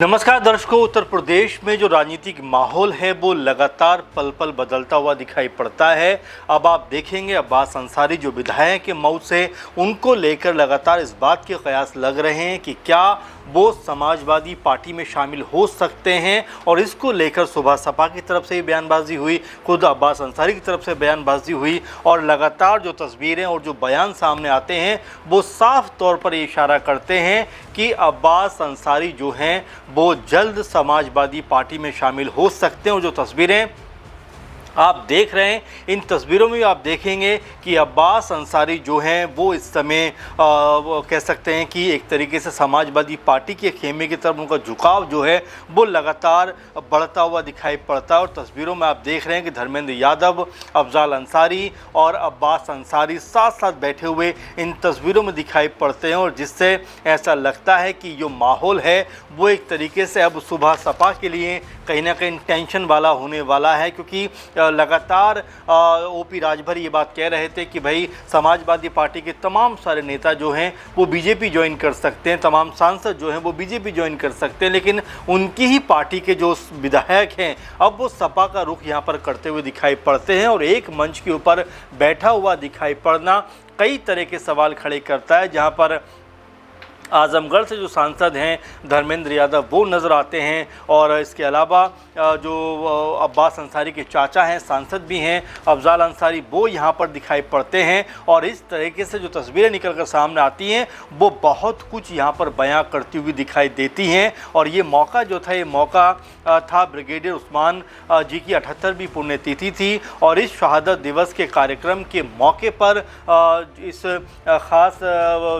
नमस्कार दर्शकों, उत्तर प्रदेश में जो राजनीतिक माहौल है वो लगातार पल पल बदलता हुआ दिखाई पड़ता है। अब आप देखेंगे अब्बास अंसारी जो विधायक के मौत से उनको लेकर लगातार इस बात के कयास लग रहे हैं कि क्या वो समाजवादी पार्टी में शामिल हो सकते हैं, और इसको लेकर सुबह सपा की तरफ से बयानबाजी हुई, खुद अब्बास अंसारी की तरफ से बयानबाजी हुई, और लगातार जो तस्वीरें और जो बयान सामने आते हैं वो साफ तौर पर ये इशारा करते हैं कि अब्बास अंसारी जो हैं वो जल्द समाजवादी पार्टी में शामिल हो सकते हैं। और जो तस्वीरें आप देख रहे हैं, इन तस्वीरों में भी आप देखेंगे कि अब्बास अंसारी जो हैं वो इस समय वो कह सकते हैं कि एक तरीके से समाजवादी पार्टी के खेमे की तरफ उनका झुकाव जो है वो लगातार बढ़ता हुआ दिखाई पड़ता है। और तस्वीरों में आप देख रहे हैं कि धर्मेंद्र यादव, अफजाल अंसारी और अब्बास अंसारी साथ साथ बैठे हुए इन तस्वीरों में दिखाई पड़ते हैं, और जिससे ऐसा लगता है कि जो माहौल है वो एक तरीके से अब सुबह सपा के लिए कहीं ना कहीं टेंशन वाला होने वाला है, क्योंकि लगातार ओपी राजभर ये बात कह रहे थे कि भाई समाजवादी पार्टी के तमाम सारे नेता जो हैं वो बीजेपी ज्वाइन कर सकते हैं, तमाम सांसद जो हैं वो बीजेपी ज्वाइन कर सकते हैं, लेकिन उनकी ही पार्टी के जो विधायक हैं अब वो सपा का रुख यहाँ पर करते हुए दिखाई पड़ते हैं। और एक मंच के ऊपर बैठा हुआ दिखाई पड़ना कई तरह के सवाल खड़े करता है, जहाँ पर आजमगढ़ से जो सांसद हैं धर्मेंद्र यादव वो नज़र आते हैं, और इसके अलावा जो अब्बास अंसारी के चाचा हैं, सांसद भी हैं अफजाल अंसारी, वो यहाँ पर दिखाई पड़ते हैं। और इस तरीके से जो तस्वीरें निकल कर सामने आती हैं वो बहुत कुछ यहाँ पर बयां करती हुई दिखाई देती हैं। और ये मौका जो था, ये मौका था ब्रिगेडियर उस्मान जी की 78वीं पुण्यतिथि थी, और इस शहादत दिवस के कार्यक्रम के मौके पर इस ख़ास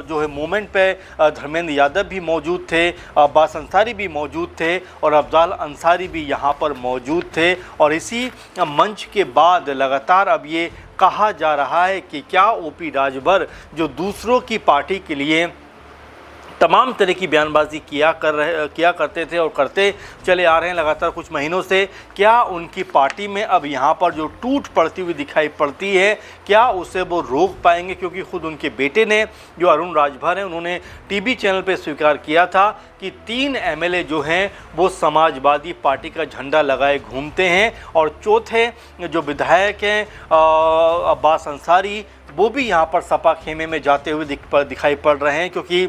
जो है मोमेंट पे धर्मेंद्र यादव भी मौजूद थे, अब्बास अंसारी भी मौजूद थे, और अफजाल अंसारी भी यहाँ पर मौजूद थे। और इसी मंच के बाद लगातार अब ये कहा जा रहा है कि क्या ओपी राजभर जो दूसरों की पार्टी के लिए तमाम तरह की बयानबाजी किया करते थे और करते चले आ रहे हैं लगातार कुछ महीनों से, क्या उनकी पार्टी में अब यहाँ पर जो टूट पड़ती हुई दिखाई पड़ती है, क्या उसे वो रोक पाएंगे? क्योंकि खुद उनके बेटे ने, जो अरुण राजभर हैं, उन्होंने टीवी चैनल पर स्वीकार किया था कि 3 एमएलए जो हैं वो समाजवादी पार्टी का झंडा लगाए घूमते हैं, और चौथे जो विधायक हैं अब्बास अंसारी, वो भी यहाँ पर सपा खेमे में जाते हुए दिखाई पड़ रहे हैं। क्योंकि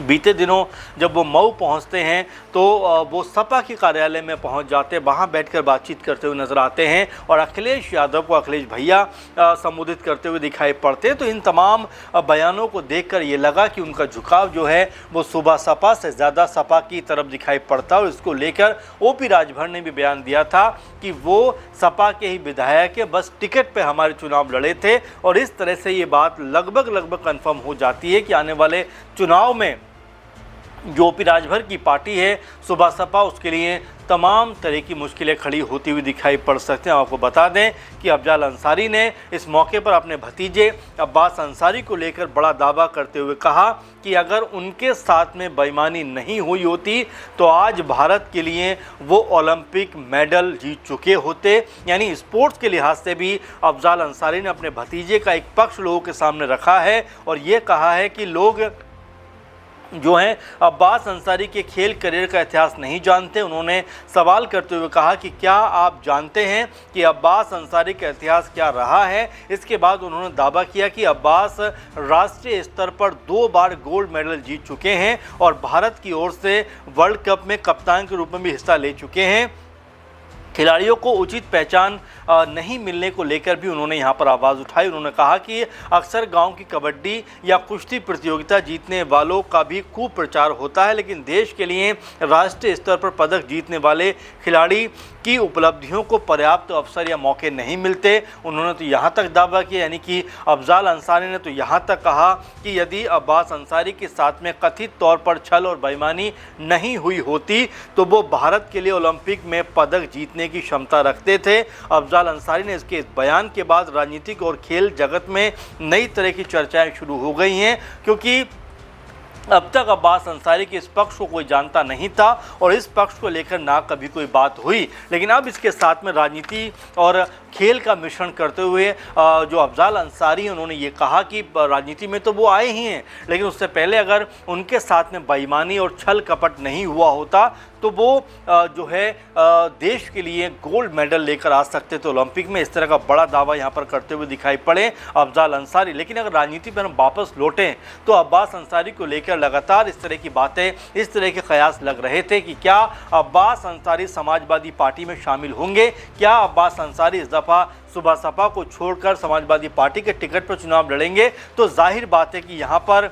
बीते दिनों जब वो मऊ पहुंचते हैं तो वो सपा के कार्यालय में पहुंच जाते, वहां बैठकर बातचीत करते हुए नज़र आते हैं, और अखिलेश यादव को अखिलेश भैया संबोधित करते हुए दिखाई पड़ते हैं। तो इन तमाम बयानों को देखकर ये लगा कि उनका झुकाव जो है वो सुबह सपा से ज़्यादा सपा की तरफ दिखाई पड़ता है। और इसको लेकर ओपी राजभर ने भी बयान दिया था कि वो सपा के ही विधायक है, बस टिकट पर हमारे चुनाव लड़े थे। और इस तरह से ये बात लगभग कन्फर्म हो जाती है कि आने वाले चुनाव में जो ओपी राजभर की पार्टी है सुबह सपा, उसके लिए तमाम तरह की मुश्किलें खड़ी होती हुई दिखाई पड़ सकते हैं। आपको बता दें कि अफजाल अंसारी ने इस मौके पर अपने भतीजे अब्बास अंसारी को लेकर बड़ा दावा करते हुए कहा कि अगर उनके साथ में बेईमानी नहीं हुई होती तो आज भारत के लिए वो ओलंपिक मेडल जीत चुके होते। यानी स्पोर्ट्स के लिहाज से भी अफजाल अंसारी ने अपने भतीजे का एक पक्ष लोगों के सामने रखा है, और ये कहा है कि लोग जो हैं अब्बास अंसारी के खेल करियर का इतिहास नहीं जानते। उन्होंने सवाल करते हुए कहा कि क्या आप जानते हैं कि अब्बास अंसारी का इतिहास क्या रहा है? इसके बाद उन्होंने दावा किया कि अब्बास राष्ट्रीय स्तर पर 2 बार गोल्ड मेडल जीत चुके हैं, और भारत की ओर से वर्ल्ड कप में कप्तान के रूप में भी हिस्सा ले चुके हैं। खिलाड़ियों को उचित पहचान नहीं मिलने को लेकर भी उन्होंने यहाँ पर आवाज़ उठाई। उन्होंने कहा कि अक्सर गांव की कबड्डी या कुश्ती प्रतियोगिता जीतने वालों का भी खूब प्रचार होता है, लेकिन देश के लिए राष्ट्रीय स्तर पर पदक जीतने वाले खिलाड़ी की उपलब्धियों को पर्याप्त अवसर या मौके नहीं मिलते। उन्होंने तो यहाँ तक दावा किया, यानी कि अफजाल अंसारी ने तो यहाँ तक कहा कि यदि अब्बास अंसारी के साथ में कथित तौर पर छल और बेईमानी नहीं हुई होती तो वो भारत के लिए ओलंपिक में पदक जीतने की क्षमता रखते थे। अफजाल अंसारी ने इसके बयान के बाद राजनीतिक और खेल जगत में नई तरह की चर्चाएं शुरू हो गई हैं, क्योंकि अब तक अब्बास अंसारी के इस पक्ष को कोई जानता नहीं था और इस पक्ष को लेकर ना कभी कोई बात हुई, लेकिन अब इसके साथ में राजनीति और खेल का मिश्रण करते हुए जो अफजाल अंसारी हैं उन्होंने ये कहा कि राजनीति में तो वो आए ही हैं, लेकिन उससे पहले अगर उनके साथ में बेईमानी और छल कपट नहीं हुआ होता तो वो जो है देश के लिए गोल्ड मेडल लेकर आ सकते थे ओलंपिक में। इस तरह का बड़ा दावा यहाँ पर करते हुए दिखाई पड़े अफजाल अंसारी। लेकिन अगर राजनीति पर हम वापस लौटें तो अब्बास अंसारी को लेकर लगातार इस तरह की बातें, इस तरह के कयास लग रहे थे कि क्या अब्बास अंसारी समाजवादी पार्टी में शामिल होंगे, क्या अब्बास अंसारी इस दफ़ा सुबह सपा को छोड़कर समाजवादी पार्टी के टिकट पर चुनाव लड़ेंगे। तो जाहिर बात है कि यहाँ पर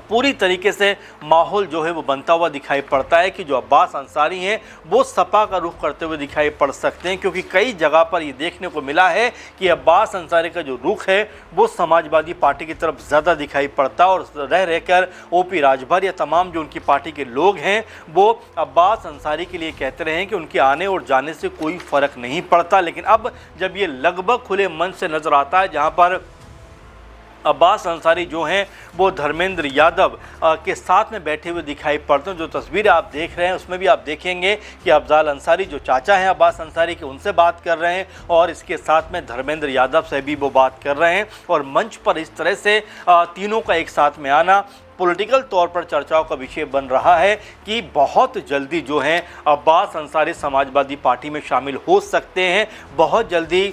पूरी तरीके से माहौल जो है वो बनता हुआ दिखाई पड़ता है कि जो अब्बास अंसारी हैं वो सपा का रुख करते हुए दिखाई पड़ सकते हैं, क्योंकि कई जगह पर ये देखने को मिला है कि अब्बास अंसारी का जो रुख है वो समाजवादी पार्टी की तरफ ज़्यादा दिखाई पड़ता है और रहकर ओपी राजभर या तमाम जो उनकी पार्टी के लोग हैं वो अब्बास अंसारी के लिए कहते रहे हैं कि उनके आने और जाने से कोई फ़र्क नहीं पड़ता। लेकिन अब जब ये लगभग खुले मन से नज़र आता है, जहाँ पर अब्बास अंसारी जो हैं वो धर्मेंद्र यादव के साथ में बैठे हुए दिखाई पड़ते हैं। जो तस्वीर आप देख रहे हैं उसमें भी आप देखेंगे कि अफजाल अंसारी जो चाचा हैं अब्बास अंसारी के, उनसे बात कर रहे हैं और इसके साथ में धर्मेंद्र यादव से भी वो बात कर रहे हैं। और मंच पर इस तरह से तीनों का एक साथ में आना पॉलिटिकल तौर पर चर्चाओं का विषय बन रहा है कि बहुत जल्दी जो है अब्बास अंसारी समाजवादी पार्टी में शामिल हो सकते हैं। बहुत जल्दी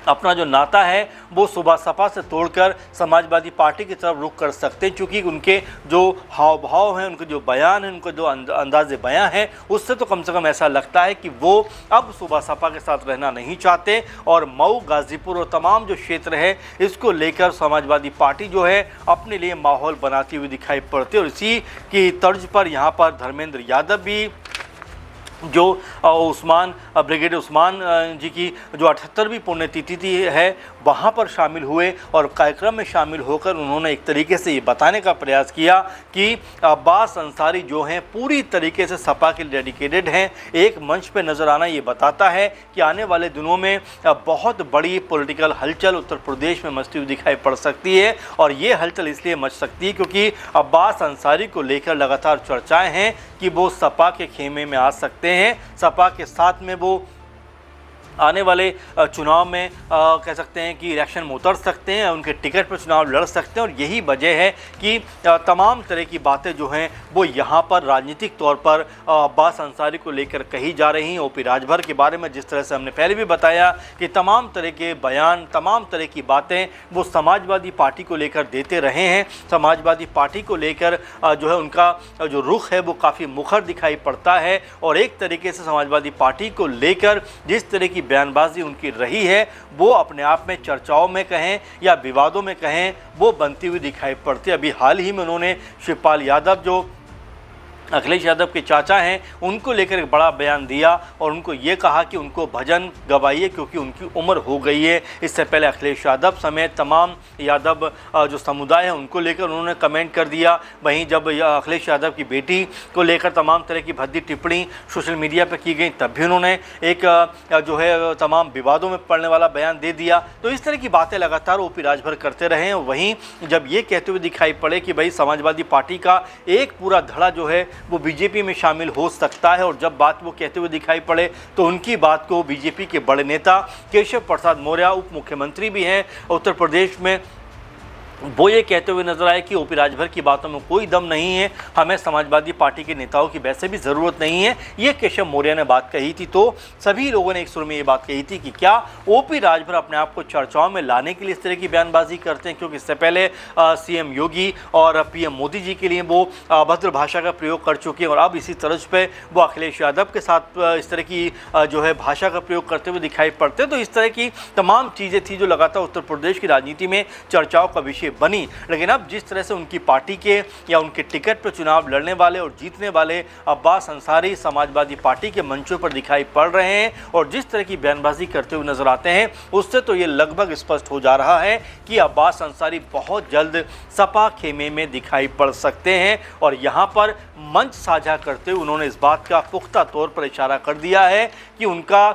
अपना जो नाता है वो सुबह सपा से तोड़कर समाजवादी पार्टी की तरफ रुख कर सकते हैं, क्योंकि उनके जो हाव भाव हैं, उनके जो बयान हैं, उनके जो अंदाज़े बयान हैं, उससे तो कम से कम ऐसा लगता है कि वो अब सुबह सपा के साथ रहना नहीं चाहते। और मऊ, गाज़ीपुर और तमाम जो क्षेत्र है इसको लेकर समाजवादी पार्टी जो है अपने लिए माहौल बनाती हुई दिखाई पड़ती है। और इसी की तर्ज पर यहाँ पर धर्मेंद्र यादव भी जो उस्मान ब्रिगेडियर उस्मान जी की जो 78वीं पुण्यतिथि है वहाँ पर शामिल हुए और कार्यक्रम में शामिल होकर उन्होंने एक तरीके से ये बताने का प्रयास किया कि अब्बास अंसारी जो हैं पूरी तरीके से सपा के डेडिकेटेड हैं। एक मंच पे नज़र आना ये बताता है कि आने वाले दिनों में बहुत बड़ी पॉलिटिकल हलचल उत्तर प्रदेश में मचती हुई दिखाई पड़ सकती है। और ये हलचल इसलिए मच सकती है क्योंकि अब्बास अंसारी को लेकर लगातार चर्चाएँ हैं कि वो सपा के खेमे में आ सकते हैं, सपा के साथ में वो आने वाले चुनाव में कह सकते हैं कि इलेक्शन में उतर सकते हैं, उनके टिकट पर चुनाव लड़ सकते हैं। और यही वजह है कि तमाम तरह की बातें जो हैं वो यहाँ पर राजनीतिक तौर पर अब्बास अंसारी को लेकर कही जा रही हैं। ओपी राजभर के बारे में जिस तरह से हमने पहले भी बताया कि तमाम तरह के बयान, तमाम तरह की बातें वो समाजवादी पार्टी को लेकर देते रहे हैं। समाजवादी पार्टी को लेकर जो है उनका जो रुख है वो काफ़ी मुखर दिखाई पड़ता है। और एक तरीके से समाजवादी पार्टी को लेकर जिस तरह की बयानबाजी उनकी रही है वो अपने आप में चर्चाओं में कहें या विवादों में कहें वो बनती हुई दिखाई पड़ती है। अभी हाल ही में उन्होंने शिवपाल यादव जो अखिलेश यादव के चाचा हैं उनको लेकर एक बड़ा बयान दिया और उनको ये कहा कि उनको भजन गवाइए क्योंकि उनकी उम्र हो गई है। इससे पहले अखिलेश यादव समेत तमाम यादव जो समुदाय है उनको लेकर उन्होंने कमेंट कर दिया। वहीं जब अखिलेश यादव की बेटी को लेकर तमाम तरह की भद्दी टिप्पणी सोशल मीडिया पर की गई तब भी उन्होंने एक जो है तमाम विवादों में पड़ने वाला बयान दे दिया। तो इस तरह की बातें लगातार ओपी राजभर करते रहे। वहीं जब ये कहते हुए दिखाई पड़े कि भाई समाजवादी पार्टी का एक पूरा धड़ा जो है वो बीजेपी में शामिल हो सकता है, और जब बात वो कहते हुए दिखाई पड़े तो उनकी बात को बीजेपी के बड़े नेता केशव प्रसाद मौर्य, उप मुख्यमंत्री भी हैं उत्तर प्रदेश में, वो ये कहते हुए नजर आए कि ओपी राजभर की बातों में कोई दम नहीं है, हमें समाजवादी पार्टी के नेताओं की वैसे भी ज़रूरत नहीं है। ये केशव मौर्य ने बात कही थी। तो सभी लोगों ने एक सुर में ये बात कही थी कि क्या ओपी राजभर अपने आप को चर्चाओं में लाने के लिए इस तरह की बयानबाजी करते हैं, क्योंकि इससे पहले सीएम योगी और पीएम मोदी जी के लिए वो अभद्र भाषा का प्रयोग कर चुके हैं और अब इसी तर्ज पर वो अखिलेश यादव के साथ इस तरह की जो है भाषा का प्रयोग करते हुए दिखाई पड़ते हैं। तो इस तरह की तमाम चीज़ें थी जो लगातार उत्तर प्रदेश की राजनीति में चर्चाओं का विषय बनी। लेकिन अब जिस तरह से उनकी पार्टी के या उनके टिकट पर चुनाव लड़ने वाले और जीतने वाले अब्बास अंसारी समाजवादी पार्टी के मंचों पर दिखाई पड़ रहे हैं और जिस तरह की बयानबाजी करते हुए नजर आते हैं, उससे तो ये लगभग स्पष्ट हो जा रहा है कि अब्बास अंसारी बहुत जल्द सपा खेमे में दिखाई पड़ सकते हैं। और यहाँ पर मंच साझा करते हुए उन्होंने इस बात का पुख्ता तौर पर इशारा कर दिया है कि उनका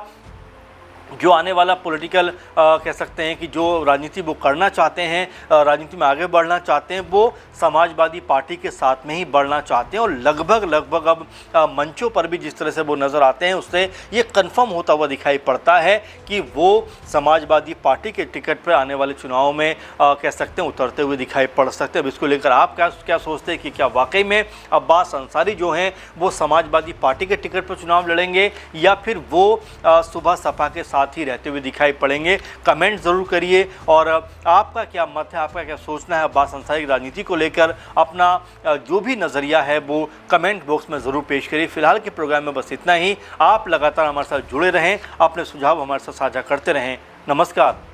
जो आने वाला पॉलिटिकल कह सकते हैं कि जो राजनीति वो करना चाहते हैं, राजनीति में आगे बढ़ना चाहते हैं, वो समाजवादी पार्टी के साथ में ही बढ़ना चाहते हैं। और लगभग अब मंचों पर भी जिस तरह से वो नज़र आते हैं, उससे ये कंफर्म होता हुआ दिखाई पड़ता है कि वो समाजवादी पार्टी के टिकट पर आने वाले चुनाव में कह सकते हैं उतरते हुए दिखाई पड़ सकते हैं। अब इसको लेकर आप क्या सोचते हैं कि क्या वाकई में अब्बास अंसारी जो हैं वो समाजवादी पार्टी के टिकट पर चुनाव लड़ेंगे, या फिर वो सुबह सपा के साथ ही रहते हुए दिखाई पड़ेंगे? कमेंट ज़रूर करिए। और आपका क्या मत है, आपका क्या सोचना है अब्बास अंसारी की राजनीति को लेकर? अपना जो भी नज़रिया है वो कमेंट बॉक्स में ज़रूर पेश करिए। फिलहाल के प्रोग्राम में बस इतना ही। आप लगातार हमारे साथ जुड़े रहें, अपने सुझाव हमारे साथ साझा करते रहें। नमस्कार।